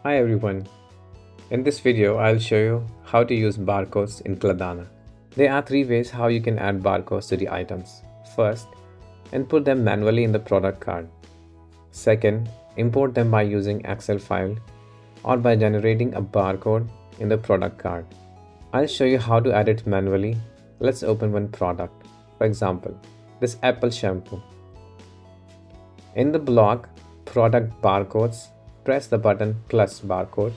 Hi everyone. In this video, I'll show you how to use barcodes in Kladana. There are three ways how you can add barcodes to the items. First, input them manually in the product card. Second, import them by using Excel file or by generating a barcode in the product card. I'll show you how to add it manually. Let's open one product. For example, this Apple shampoo. In the block Product Barcodes, press the button plus barcode.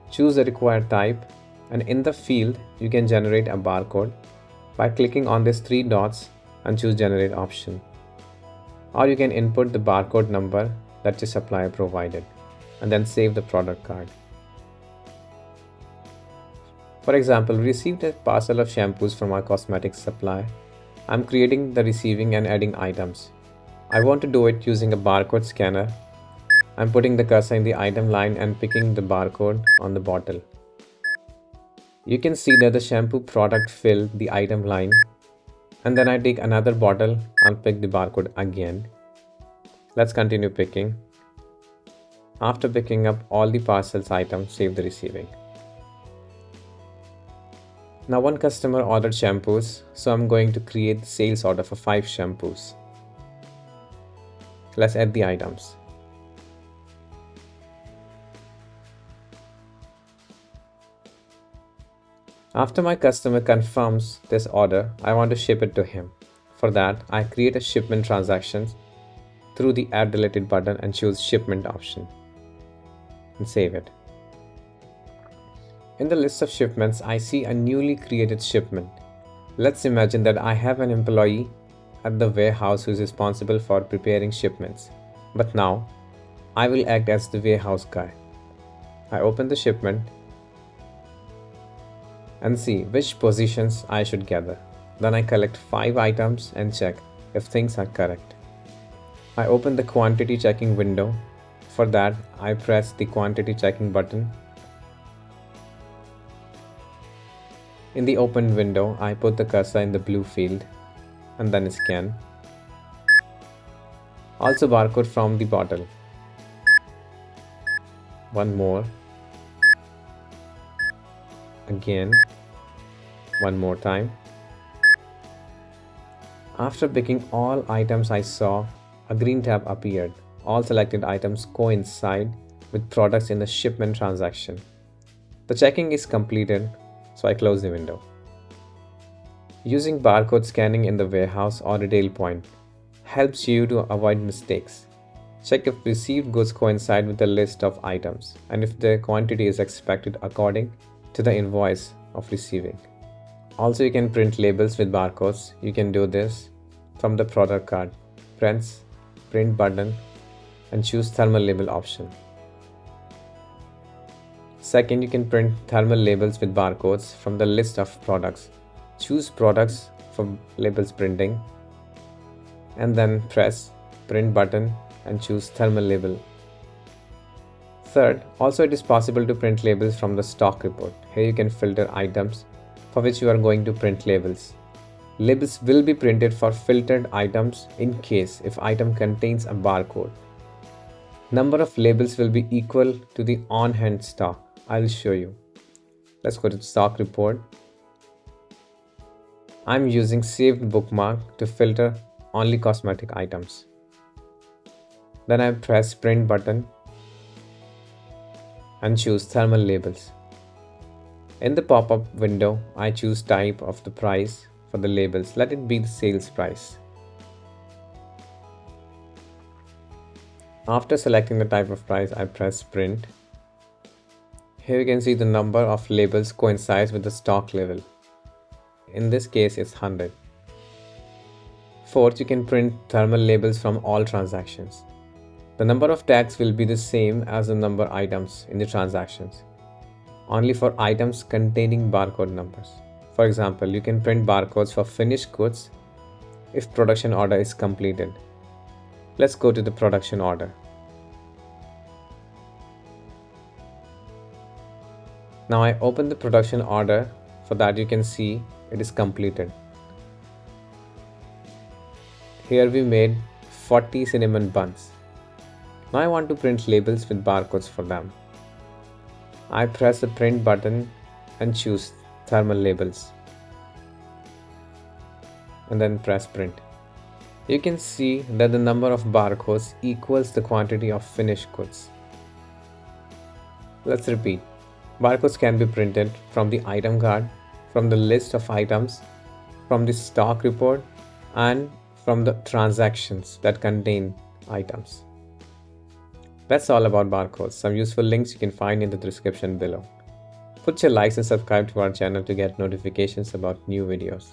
Choose the required type, and in the field you can generate a barcode by clicking on these three dots and choose generate option. Or you can input the barcode number that your supplier provided and then save the product card. For example, we received a parcel of shampoos from our cosmetics supplier. I'm creating the receiving and adding items. I want to do it using a barcode scanner. I'm putting the cursor in the item line and picking the barcode on the bottle. You can see that the shampoo product filled the item line, and then I take another bottle and pick the barcode again. Let's continue picking. After picking up all the parcels items, save the receiving. Now one customer ordered shampoos, so I'm going to create the sales order for 5 shampoos. Let's add the items. After my customer confirms this order, I want to ship it to him. For that, I create a shipment transaction through the add deleted button and choose shipment option and save it. In the list of shipments, I see a newly created shipment. Let's imagine that I have an employee at the warehouse who is responsible for preparing shipments. But now, I will act as the warehouse guy. I open the shipment and see which positions I should gather. Then I collect 5 items and check if things are correct. I open the quantity checking window. For that, I press the quantity checking button. In the open window, I put the cursor in the blue field and then scan. Also barcode from the bottle. One more. Again. One more time. After picking all items I saw, a green tab appeared. All selected items coincide with products in the shipment transaction. The checking is completed, so I close the window. Using barcode scanning in the warehouse or retail point helps you to avoid mistakes. Check if received goods coincide with the list of items and if the quantity is expected according to the invoice of receiving. Also, you can print labels with barcodes. You can do this from the product card. Press print button and choose thermal label option. Second, you can print thermal labels with barcodes from the list of products. Choose products for labels printing and then press print button and choose thermal label. Third, also it is possible to print labels from the stock report. Here you can filter items for which you are going to print labels. Labels will be printed for filtered items in case if item contains a barcode. Number of labels will be equal to the on-hand stock. I'll show you. Let's go to stock report. I'm using saved bookmark to filter only cosmetic items. Then I press print button and choose thermal labels. In the pop-up window, I choose type of the price for the labels. Let it be the sales price. After selecting the type of price, I press print. Here you can see the number of labels coincides with the stock level. In this case, it's 100. Fourth, you can print thermal labels from all transactions. The number of tags will be the same as the number of items in the transactions, only for items containing barcode numbers. For example, you can print barcodes for finished goods if production order is completed. Let's go to the production order. Now I open the production order. For that, you can see it is completed. Here we made 40 cinnamon buns. Now I want to print labels with barcodes for them. I press the print button and choose thermal labels and then press print. You can see that the number of barcodes equals the quantity of finished goods. Let's repeat. Barcodes can be printed from the item card, from the list of items, from the stock report, and from the transactions that contain items. That's all about barcodes. Some useful links you can find in the description below. Put your likes and subscribe to our channel to get notifications about new videos.